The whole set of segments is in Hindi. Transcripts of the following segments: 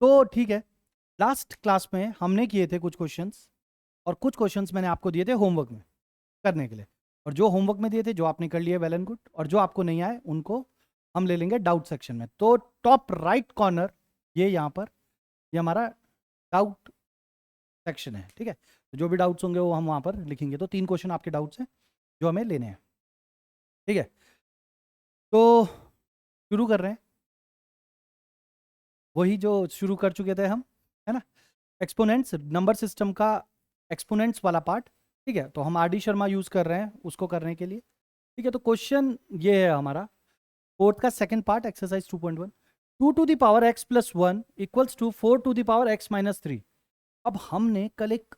तो ठीक है, लास्ट क्लास में हमने किए थे कुछ क्वेश्चंस, और कुछ क्वेश्चंस मैंने आपको दिए थे होमवर्क में करने के लिए, और जो होमवर्क में दिए थे जो आपने कर लिए वेल एंड गुड, और जो आपको नहीं आए उनको हम ले लेंगे डाउट सेक्शन में। तो टॉप राइट कॉर्नर ये यहाँ पर ये हमारा डाउट सेक्शन है, ठीक है। तो जो भी डाउट्स होंगे वो हम वहाँ पर लिखेंगे। तो 3 क्वेश्चन आपके डाउट्स हैं जो हमें लेने हैं, ठीक है। तो शुरू कर रहे हैं, वही जो शुरू कर चुके थे हम, है ना, एक्सपोनेंट्स, नंबर सिस्टम का एक्सपोनेंट्स वाला पार्ट, ठीक है। तो हम आर डी शर्मा यूज़ कर रहे हैं उसको करने के लिए, ठीक है। तो क्वेश्चन ये है हमारा फोर्थ का second part, exercise 2.1, 2 to the power x plus 1 equals to 4 to the power x minus 3। अब हमने कल एक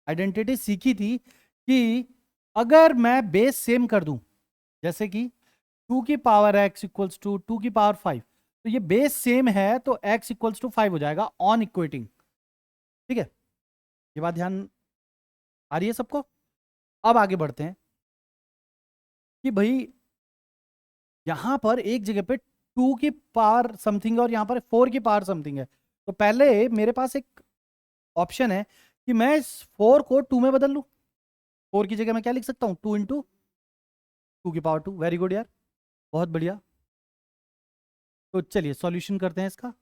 आइडेंटिटी सीखी थी कि अगर मैं बेस सेम कर दूं, जैसे कि 2 की पावर x इक्वल्स टू 2 की पावर 5, तो ये बेस सेम है तो x इक्वल्स टू 5 हो जाएगा ऑन इक्वेटिंग, ठीक है। ये बात ध्यान आ रही है सबको? अब आगे बढ़ते हैं कि भाई यहां पर एक जगह पे 2 की पावर समथिंग और यहां पर 4 की पावर समथिंग है। तो पहले मेरे पास एक ऑप्शन है कि मैं इस 4 को 2 में बदल लूं। 4 की जगह मैं क्या लिख सकता हूं, 2 इंटू 2 की पावर 2। वेरी गुड यार, बहुत बढ़िया। तो चलिए सॉल्यूशन करते हैं इसका।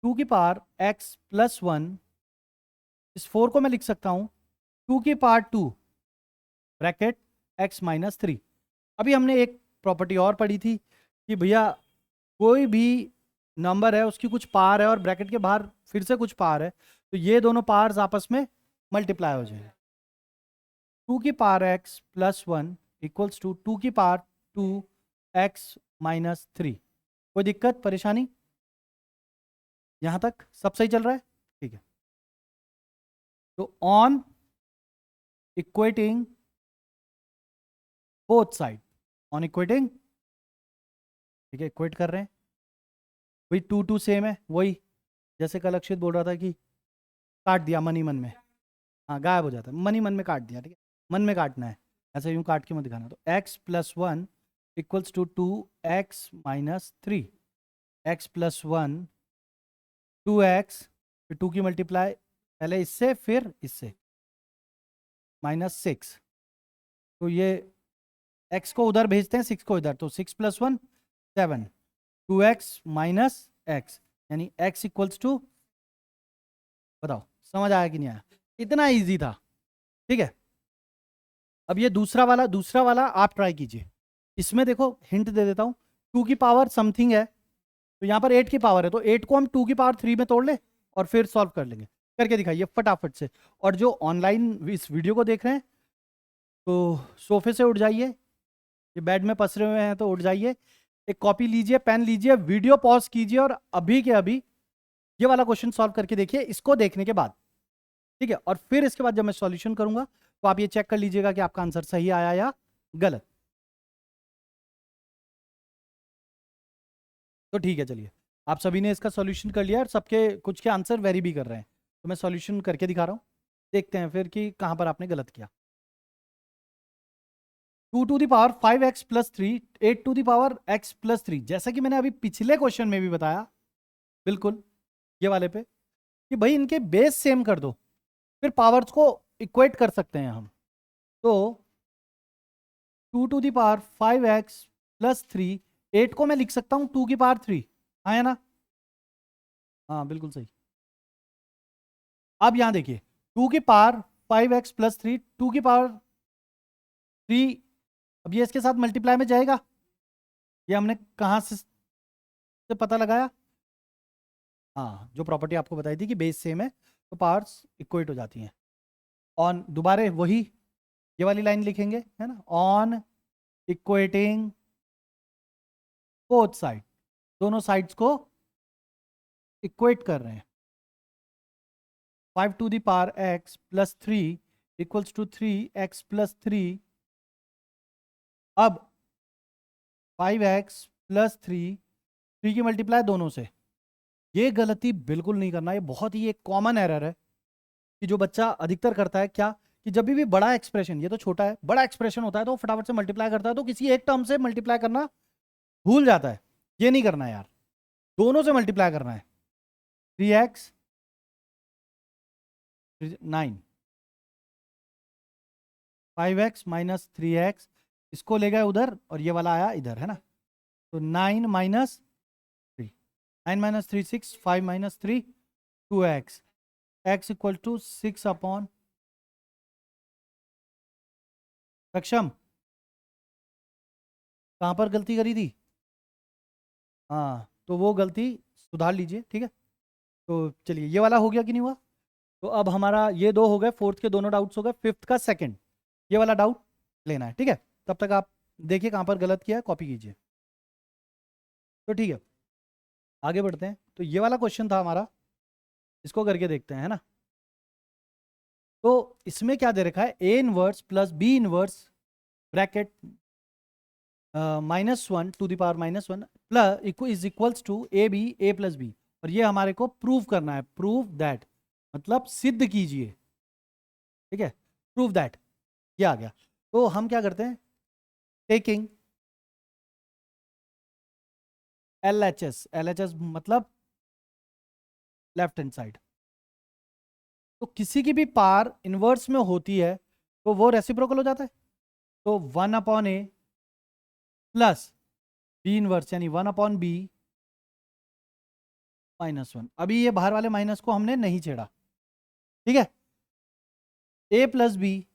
2 की पावर x प्लस 1, इस 4 को मैं लिख सकता हूं 2 की पावर 2 ब्रैकेट x माइनस 3। अभी हमने एक प्रॉपर्टी और पढ़ी थी कि भैया कोई भी नंबर है उसकी कुछ पावर है और ब्रैकेट के बाहर फिर से कुछ पावर है, तो ये दोनों पावर्स आपस में मल्टीप्लाई हो जाए। 2 की power x plus 1 equals to 2 की पावर 2 x माइनस 3। कोई दिक्कत परेशानी? यहां तक सब सही चल रहा है, ठीक है। तो on equating both side, on equating, ठीक है, इक्वेट कर रहे हैं। वही 2 2 सेम है, वही जैसे कल अक्षित बोल रहा था कि काट दिया मन ही मन में, हाँ गायब हो जाता है, मन ही मन में काट दिया, ठीक है। मन में काटना है, ऐसे यूं काट के मत दिखाना। तो x plus 1 equals to 2x minus 3, X plus 1 2x, फिर 2 की मल्टीप्लाई पहले इससे फिर इससे माइनस 6। तो ये x को उधर भेजते हैं, 6 को इधर, तो 6 प्लस 1 7, 2x माइनस x, यानी x इक्वल्स टू, बताओ समझ आया कि नहीं आया? इतना इजी था, ठीक है। अब ये दूसरा वाला आप ट्राई कीजिए। इसमें देखो हिंट दे देता हूं, 2 की पावर समथिंग है तो यहाँ पर 8 की पावर है, तो 8 को हम 2 की पावर 3 में तोड़ ले और फिर सॉल्व कर लेंगे। करके दिखाइए फटाफट से। और जो ऑनलाइन इस वीडियो को देख रहे हैं तो सोफे से उठ जाइए, ये बेड में पसरे हुए हैं तो उठ जाइए, एक कॉपी लीजिए, पेन लीजिए, वीडियो पॉज कीजिए और अभी के अभी ये वाला क्वेश्चन सॉल्व करके देखिए इसको देखने के बाद, ठीक है। और फिर इसके बाद जब मैं सॉल्यूशन करूंगा तो आप ये चेक कर लीजिएगा कि आपका आंसर सही आया या गलत। तो ठीक है, चलिए आप सभी ने इसका सॉल्यूशन कर लिया और सबके कुछ के आंसर वेरी भी कर रहे हैं, तो मैं सॉल्यूशन करके दिखा रहा हूँ, देखते हैं फिर कि कहाँ पर आपने गलत किया। 2 to the power 5x plus 3, 8 to the power x plus 3, जैसा कि मैंने अभी पिछले क्वेश्चन में भी बताया, बिल्कुल ये वाले पे, कि भाई इनके बेस सेम कर दो, फिर पावर्स को इक्वेट कर सकते हैं हम। तो 2 to the power 5x plus 3, 8 को मैं लिख सकता हूँ 2 की पावर 3, हाँ है ना? हाँ बिल्कुल सही। अब यहां देखिए 2 की पावर 5x प्लस 3, 2 की पावर 3, अब ये इसके साथ मल्टीप्लाई में जाएगा। ये हमने कहाँ से पता लगाया? हाँ, जो प्रॉपर्टी आपको बताई थी कि बेस सेम है तो पावर्स इक्वेट हो जाती हैं। ऑन, दोबारा वही ये वाली लाइन लिखेंगे, है ना, ऑन इक्वेटिंग बोथ साइड, दोनों साइड्स को इक्वेट कर रहे हैं। 5 to the power x plus 3 equals to 3x plus 3। अब 5x प्लस 3 की मल्टीप्लाई दोनों से, ये गलती बिल्कुल नहीं करना, ये बहुत ही एक कॉमन एरर है कि जो बच्चा अधिकतर करता है क्या, कि जब भी बड़ा एक्सप्रेशन, ये तो छोटा है, बड़ा एक्सप्रेशन होता है तो फटाफट से मल्टीप्लाई करता है तो किसी एक टर्म से मल्टीप्लाई करना भूल जाता है। ये नहीं करना यार, दोनों से मल्टीप्लाई करना है। 3x 9, 5x माइनस 3x, इसको ले गए उधर और ये वाला आया इधर, है ना। तो 9 minus 3, 9 minus 3 6, 5 minus 3 2x, x equal to 6 upon, सक्षम कहाँ पर गलती करी थी? हाँ, तो वो गलती सुधार लीजिए, ठीक है। तो चलिए, ये वाला हो गया कि नहीं हुआ? तो अब हमारा ये दो हो गए, फोर्थ के दोनों डाउट्स हो गए, फिफ्थ का सेकंड ये वाला डाउट लेना है, ठीक है। तब तक आप देखिए कहाँ पर गलत किया है, कॉपी कीजिए। तो ठीक है, आगे बढ़ते हैं। तो ये वाला क्वेश्चन था हमारा, इसको करके देखते हैं, है ना। तो इसमें क्या दे रखा है, A inverse plus B inverse bracket -1 to the power -1 plus is equals to A B A plus B, और ये हमारे को प्रूव करना है। प्रूव दैट मतलब सिद्ध कीजिए, ठीक है। प्रूव दैट ये आ गया। तो हम क्या करते हैं, टेकिंग LHS मतलब लेफ्ट हैंड साइड। तो किसी की भी पार इनवर्स में होती है तो वो रेसिप्रोकल हो जाता है। तो 1/a प्लस बी इनवर्स यानी 1/b -1। अभी ये बाहर वाले माइनस को हमने नहीं छेड़ा, ठीक है। a प्लस बी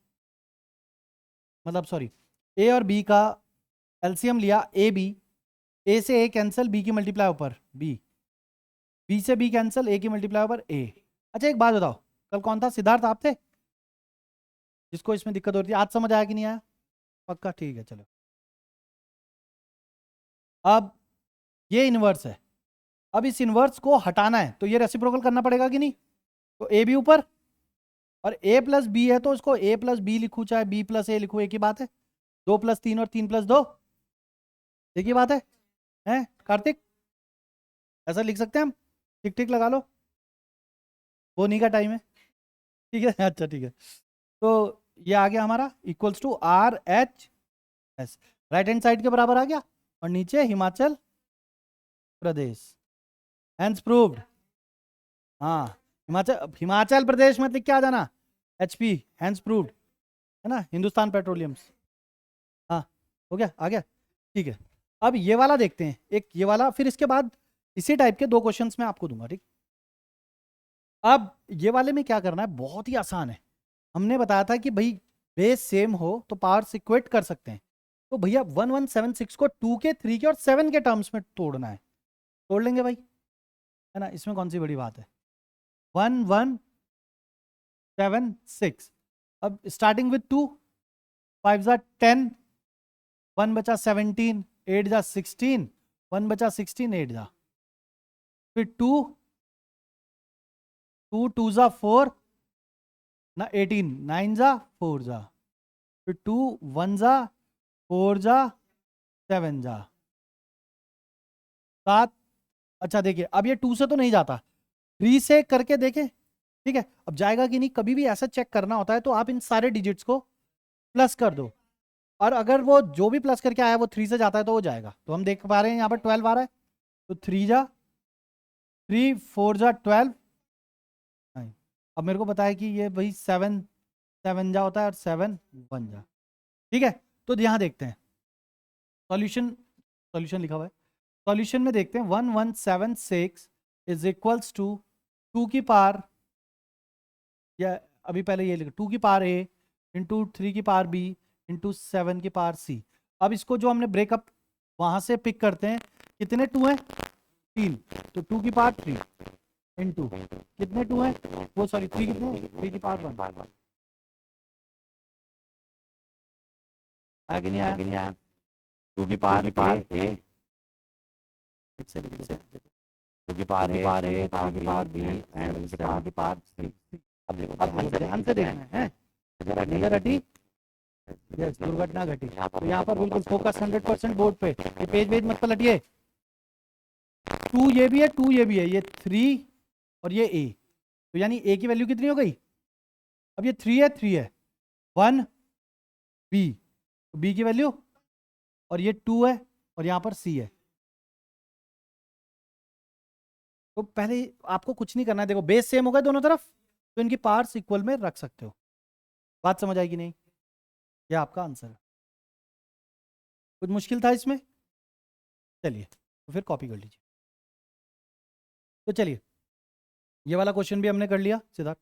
मतलब सॉरी, ए और बी का एलसीएम लिया, ए से ए कैंसिल, बी की मल्टीप्लाई ऊपर बी से बी कैंसिल, ए की मल्टीप्लाई ऊपर ए। अच्छा एक बात बताओ, कल कौन था? सिद्धार्थ आप थे जिसको इसमें दिक्कत हो रही थी? आज समझ आया कि नहीं आया? पक्का, ठीक है चलो। अब ये इनवर्स है, अब इस इनवर्स को हटाना है तो ये रेसिप्रोकल करना पड़ेगा कि नहीं? तो ए भी ऊपर और ए प्लस बी है तो इसको ए प्लस बी लिखूं चाहे बी प्लस ए लिखूं, एक ही बात है। 2 + 3 और 3 + 2 एक ही बात है, हैं कार्तिक? ऐसा लिख सकते हैं हम, टिक टिक लगा लो, वो नहीं का टाइम है, ठीक है। अच्छा ठीक है, तो ये आ गया हमारा equals to RHS, right hand side के बराबर आ गया, और नीचे हिमाचल प्रदेश, हैंस प्रूव्ड। हाँ, हिमाचल हिमाचल प्रदेश में लिख के आ जाना, HP हैंस प्रूव्ड, है ना, हिंदुस्तान पेट्रोलियम्स। हाँ, हो गया, आ गया, ठीक है। अब ये वाला देखते हैं, एक ये वाला, फिर इसके बाद इसी टाइप के 2 क्वेश्चंस मैं आपको दूंगा, ठीक। अब ये वाले में क्या करना है, बहुत ही आसान है। हमने बताया था कि भाई बेस सेम हो तो पावर्स इक्वेट कर सकते हैं। तो भैया 1176 को 2 के 3 के और 7 के टर्म्स में तोड़ना है, तोड़ लेंगे भाई, है ना, इसमें कौन सी बड़ी बात है। 1176, अब स्टार्टिंग विथ 2, 5 जा 10, 1 बचा 17, 8 जा 16, 1 बचा 16, 8 जा, फिर 2 2 जा 4 ना 18, 9 जा 4 जा, फिर 2 1 जा 4 जा 7 जा 7। अच्छा देखिए, अब ये 2 से तो नहीं जाता, 3 से करके देखें, ठीक है। अब जाएगा कि नहीं, कभी भी ऐसा चेक करना होता है तो आप इन सारे डिजिट्स को प्लस कर दो, और अगर वो जो भी प्लस करके आया वो 3 से जाता है तो वो जाएगा। तो हम देख पा रहे हैं यहाँ पर 12 आ रहा है, तो 3 जा 3, 4 जा 12। अब मेरे को पता है कि ये भाई 7 7 जा होता है और 7 1 जा, ठीक है। तो यहाँ देखते हैं सॉल्यूशन, सॉल्यूशन लिखा हुआ है, सॉल्यूशन में देखते हैं 1176 इज इक्वल्स टू 2 की पावर, या अभी पहले ये लिखा 2 की पावर A इंटू 3 की पावर B इंटू 7 की पावर C। अब इसको जो हमने ब्रेकअप वहां से पिक करते हैं, कितने 2 हैं? 3, तो 2 की पावर 3 इंटू कितने 2 हैं, वो सॉरी 3 कितने, 3 की पावर 1, आया कि नहीं आया? 2 की पावर A, क्योंकि पार है पार की पार भी एंड उसके पार की पार सी। अब देखो, अब हमसे देखना है, नजर हटी, यस दुर्घटना घटी। तो यहाँ पर बिल्कुल फोकस 100% बोर्ड पे, ये पेज वेज मत पलटिए। 2 ये भी है, 2 ये भी है, ये 3 और ये A, तो यानी A की वैल्यू कितनी हो गई? अब ये 3 है, 3 है, 1 B, तो B की वैल्यू, और ये 2 है और यहाँ पर C है, तो पहले आपको कुछ नहीं करना है, देखो बेस सेम हो गए दोनों तरफ, तो इनकी पार्ट्स इक्वल में रख सकते हो। बात समझ आएगी नहीं? यह आपका आंसर है। कुछ मुश्किल था इसमें? चलिए तो फिर कॉपी कर लीजिए। तो चलिए ये वाला क्वेश्चन भी हमने कर लिया सिद्धार्थ।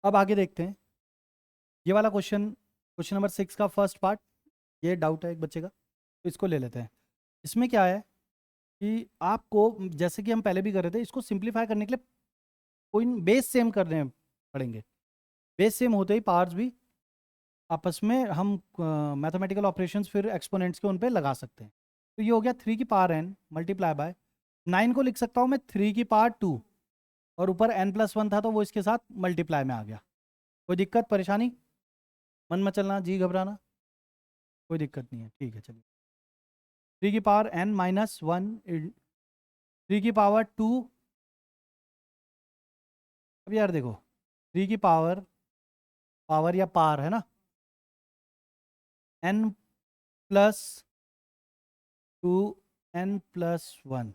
अब आगे देखते हैं ये वाला क्वेश्चन, क्वेश्चन नंबर 6 का फर्स्ट पार्ट। ये डाउट है एक बच्चे का, तो इसको ले लेते हैं। इसमें क्या है कि आपको, जैसे कि हम पहले भी कर रहे थे, इसको सिंप्लीफाई करने के लिए कोई बेस सेम करने पड़ेंगे। बेस सेम होते ही पावर्स भी आपस में हम मैथमेटिकल ऑपरेशंस फिर एक्सपोनेंट्स के उन पे लगा सकते हैं। तो ये हो गया 3 की पावर n मल्टीप्लाई बाय 9 को लिख सकता हूँ मैं 3 की पावर 2, और ऊपर n+1 था तो वो इसके साथ मल्टीप्लाई में आ गया। कोई दिक्कत परेशानी? मन मत चलना जी, घबराना कोई दिक्कत नहीं है, ठीक है। चलिए 3 की पावर n-1, 3 की पावर 2। अब यार देखो 3 की पावर, पावर या पावर है ना, n+2 n+1।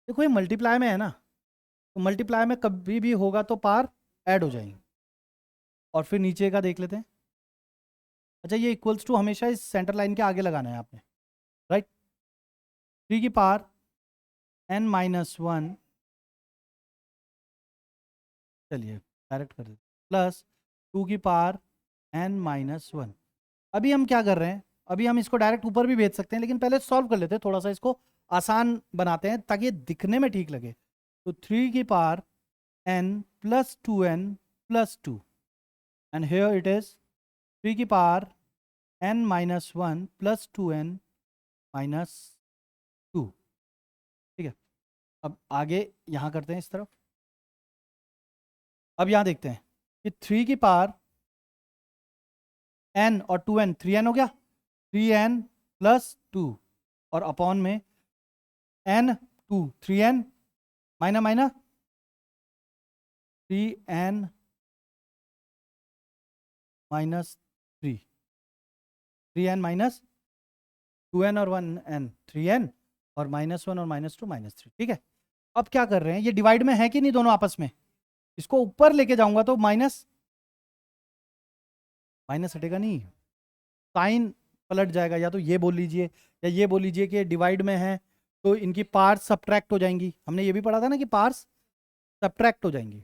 देखो ये मल्टीप्लाई में है ना, तो मल्टीप्लाई में कभी भी होगा तो पावर ऐड हो जाएंगे। और फिर नीचे का देख लेते हैं। अच्छा ये इक्वल्स टू हमेशा इस सेंटर लाइन के आगे लगाना है आपने, राइट। 3 की पावर n-1, चलिए डायरेक्ट कर देते, प्लस 2 की पावर n-1। अभी हम क्या कर रहे हैं, अभी हम इसको डायरेक्ट ऊपर भी भेज सकते हैं, लेकिन पहले सॉल्व कर लेते हैं, थोड़ा सा इसको आसान बनाते हैं ताकि ये दिखने में ठीक लगे। तो 3 की power n+2n+2, and here it is 3 की पावर n-1 + 2n-2। ठीक है, अब आगे यहाँ करते हैं इस तरफ। अब यहाँ देखते हैं कि 3 की पावर n और 2n, 3n हो गया, 3n + 2, और अपॉन में n 2, 3n माइना माइना 3n -3, 3n माइनस 2n और 1n, 3n, और -1 और -2 -3। ठीक है, अब क्या कर रहे हैं, ये डिवाइड में है कि नहीं दोनों आपस में? इसको ऊपर लेके जाऊंगा तो माइनस माइनस हटेगा नहीं, साइन पलट जाएगा। या तो ये बोल लीजिए या ये बोल लीजिए कि डिवाइड में है तो इनकी पार्ट्स सब्ट्रैक्ट हो जाएंगी। हमने ये भी पढ़ा था ना कि पार्ट्स सब्ट्रैक्ट हो जाएंगी।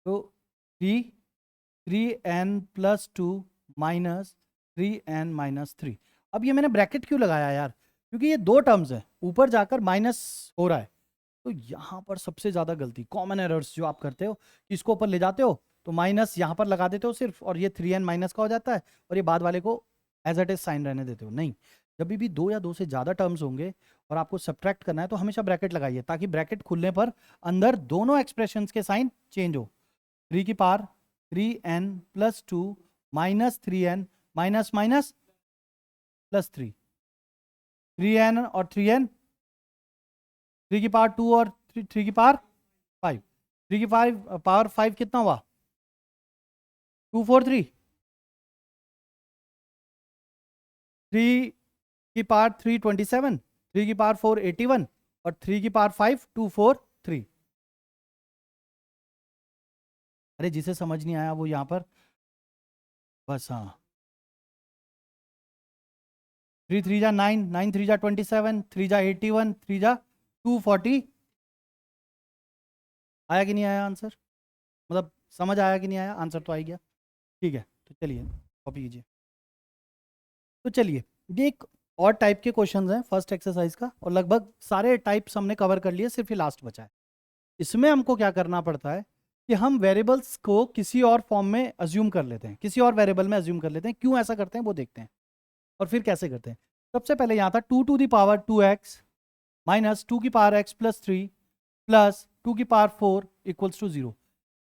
तो 3n+2 -3n -3। अब ये मैंने ब्रैकेट क्यों लगाया यार, क्योंकि ये दो टर्म्स है, ऊपर जाकर माइनस हो रहा है। तो यहाँ पर सबसे ज़्यादा गलती, कॉमन एरर्स जो आप करते हो कि इसको ऊपर ले जाते हो तो माइनस यहाँ पर लगा देते हो सिर्फ, और ये 3n माइनस का हो जाता है, और ये बाद वाले को एज इट इज साइन रहने देते हो। नहीं, जब भी दो या दो से ज़्यादा टर्म्स होंगे और आपको सब्ट्रैक्ट करना है तो हमेशा ब्रैकेट लगाइए, ताकि ब्रैकेट खुलने पर अंदर दोनों एक्सप्रेशंस के साइन चेंज हो। 3 की power 3n+2 -3n minus minus +3, 3n और 3n, 3 की पावर 2 और 3 की पावर 5, 3 की पावर 5 कितना हुआ, 243, 3 की पावर 327, 3 की पावर 481, और 3 की पावर 5 243। अरे जिसे समझ नहीं आया वो यहाँ पर बस, हाँ। 3 3 जा 9, 9 3 जा 27, 3 जा 81, 3 जा 240। आया कि नहीं आया आंसर, मतलब समझ आया कि नहीं आया, आंसर तो आ ही गया। ठीक है, तो चलिए कॉपी कीजिए। तो चलिए ये एक और टाइप के क्वेश्चंस हैं फर्स्ट एक्सरसाइज का, और लगभग सारे टाइप्स हमने कवर कर लिए, सिर्फ ये लास्ट बचा है। इसमें हमको क्या करना पड़ता है कि हम वेरिएबल्स को किसी और फॉर्म में अज्यूम कर लेते हैं, किसी और वेरिएबल में अज्यूम कर लेते हैं। क्यों ऐसा करते हैं वो देखते हैं, और फिर कैसे करते हैं। सबसे पहले यहाँ था 2 to the power 2x minus 2 की पावर x + 3 प्लस 2 की पावर 4 इक्वल्स टू 0।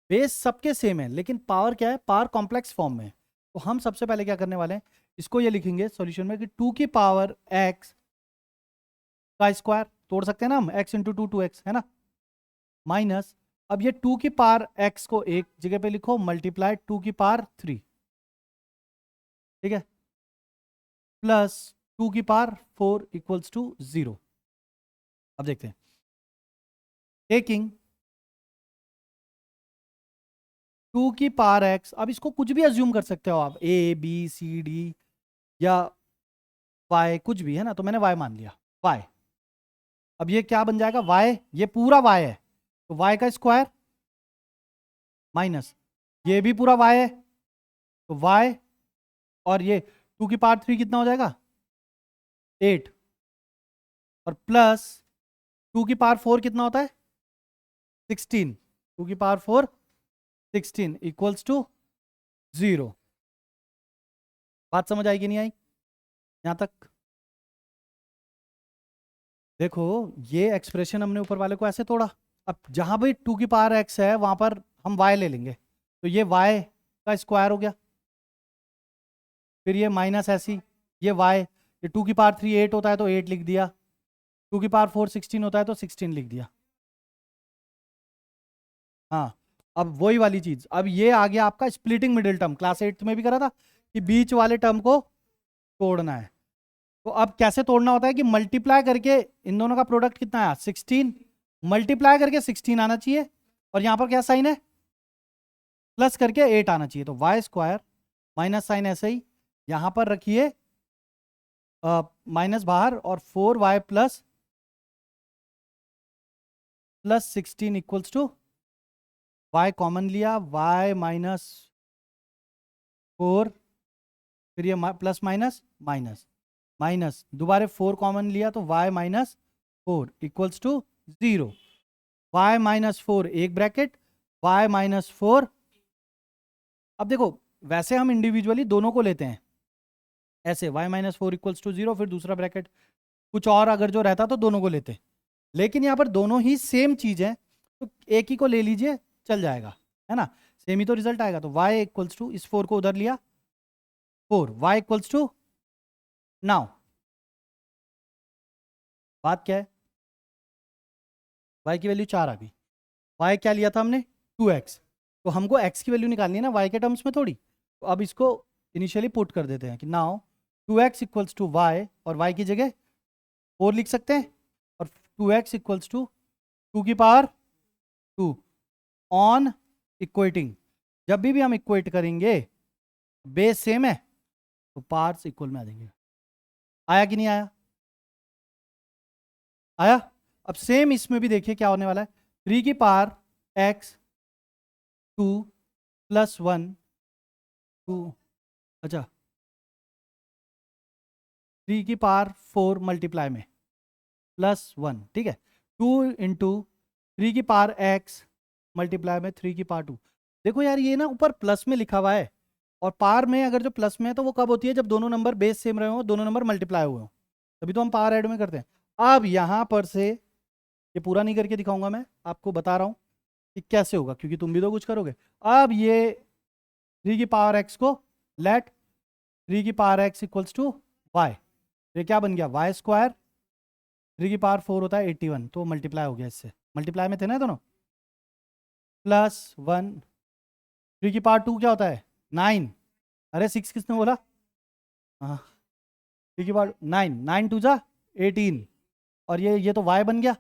बेस सबके सेम है, लेकिन पावर क्या है, पावर कॉम्प्लेक्स फॉर्म में है। तो हम सबसे पहले क्या करने वाले हैं, इसको ये लिखेंगे सॉल्यूशन में कि 2 की पावर x का स्क्वायर, तोड़ सकते हैं ना हम, x इंटू 2 2x है ना, माइनस, अब ये 2 की पावर x को एक जगह पे लिखो, मल्टीप्लाई 2 की पावर 3, ठीक है, प्लस 2 की पावर 4 इक्वल्स टू 0। अब देखते हैं, टेकिंग 2 की पावर x, अब इसको कुछ भी अज्यूम कर सकते हो आप, a b c d या y, कुछ भी है ना, तो मैंने y मान लिया y। अब ये क्या बन जाएगा y, ये पूरा y है तो y का स्क्वायर माइनस ये भी पूरा y है तो y, और ये 2 की पावर 3 कितना हो जाएगा 8, और प्लस 2 की पावर 4 कितना होता है 16, 2 की पावर 4 16 इक्वल्स टू 0। बात समझ आएगी नहीं आई यहां तक? देखो ये एक्सप्रेशन हमने ऊपर वाले को ऐसे तोड़ा, अब जहां भी 2 की पावर x है वहां पर हम y ले लेंगे, तो ये y का स्क्वायर हो गया, फिर ये माइनस ऐसी, ये y, ये 2 की पावर 3 8 होता है तो 8 लिख दिया, 2 की पावर 4 16 होता है तो 16 लिख दिया। हाँ, अब वही वाली चीज, अब ये आ गया आपका स्प्लिटिंग मिडिल टर्म, क्लास 8 में भी करा था कि बीच वाले टर्म को तोड़ना है। तो अब कैसे तोड़ना होता है कि मल्टीप्लाई करके इन दोनों का प्रोडक्ट कितना आया 16, मल्टीप्लाई करके 16 आना चाहिए, और यहां पर क्या साइन है प्लस करके 8 आना चाहिए, तो वाई स्क्वायर माइनस साइन ऐसे ही यहां पर रखिए, माइनस बाहर, और 4y plus 16 equals to y common लिया, y माइनस 4, फिर ये प्लस माइनस माइनस माइनस, दोबारा 4 कॉमन लिया तो y minus 4 equals to 0, y minus 4 एक ब्रैकेट, y माइनस 4। अब देखो वैसे हम इंडिविजुअली दोनों को लेते हैं ऐसे, y माइनस 4 इक्वल्स टू 0, फिर दूसरा ब्रैकेट, कुछ और अगर जो रहता तो दोनों को लेते, लेकिन यहाँ पर दोनों ही सेम चीज है तो एक ही को ले लीजिए चल जाएगा, है ना, सेम ही तो रिजल्ट आएगा। तो y इक्वल्स टू, इस 4 को उधर लिया 4, y इक्वल्स टू, नाउ बात क्या है, y की वैल्यू 4 आ गई, y क्या लिया था हमने 2x, तो हमको x की वैल्यू निकालनी है ना y के टर्म्स में थोड़ी, तो अब इसको इनिशियली पुट कर देते हैं कि now 2x equals to y, और y की जगह 4 लिख सकते हैं, और 2x इक्वल्स टू 2 की पावर 2 ऑन इक्वेटिंग, जब भी हम इक्वेट करेंगे बेस सेम है तो पार्ट्स इक्वल में आ जाएंगे। आया कि नहीं आया? आया। अब सेम इसमें भी देखिए क्या होने वाला है, 3 की पावर x 2 प्लस 1 2, अच्छा 3 की पावर 4 मल्टीप्लाई में प्लस 1, ठीक है, 2 इंटू 3 की पावर x मल्टीप्लाई में 3 की पावर 2। देखो यार ये ना ऊपर प्लस में लिखा हुआ है, और पावर में अगर जो प्लस में है तो वो कब होती है जब दोनों नंबर बेस सेम रहे हो, दोनों नंबर मल्टीप्लाई हुए हो, तभी तो हम पावर ऐड में करते हैं। अब यहां पर से ये पूरा नहीं करके दिखाऊंगा, मैं आपको बता रहा हूं कि कैसे होगा, क्योंकि तुम भी तो कुछ करोगे। अब ये 3 की पावर x को लेट 3 की power x equals to y, ये क्या बन गया y स्क्वायर, 3 की पावर 4 होता है 81, तो मल्टीप्लाई हो गया, इससे मल्टीप्लाई में थे ना दोनों, प्लस 1, 3 की पावर 2 क्या होता है 9, अरे 6 किसने बोला, हाँ 3 की पावर 9, 9 टू जा 18, और ये तो y बन गया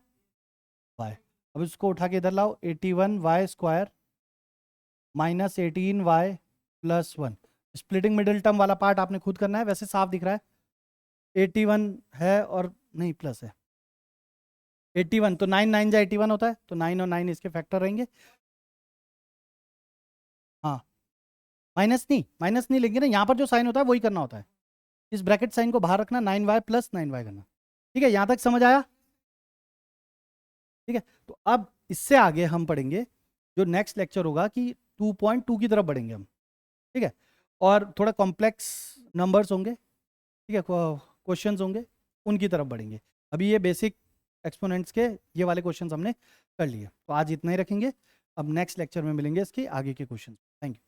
y। अब इसको उठा के इधर लाओ, 81 y square minus 18y plus 1, splitting middle term वाला पार्ट आपने खुद करना है, वैसे साफ दिख रहा है 81 है और नहीं प्लस है 81, तो 9 9 जा 81 होता है, तो 9 और 9 इसके फैक्टर रहेंगे। हाँ माइनस नहीं लेंगे ना, यहाँ पर जो साइन होता है वही करना होता है, इस ब्रैकेट साइन को बाहर रखना, 9y प्लस 9y करना, ठीक है, यहाँ तक समझ आया? ठीक है, तो अब इससे आगे हम पढ़ेंगे जो नेक्स्ट लेक्चर होगा कि 2.2 की तरफ बढ़ेंगे हम, ठीक है, और थोड़ा कॉम्प्लेक्स नंबर्स होंगे, ठीक है, क्वेश्चंस होंगे, उनकी तरफ बढ़ेंगे। अभी ये बेसिक एक्सपोनेंट्स के ये वाले क्वेश्चंस हमने कर लिए, तो आज इतना ही रखेंगे, अब नेक्स्ट लेक्चर में मिलेंगे इसके आगे के क्वेश्चन। Thank you.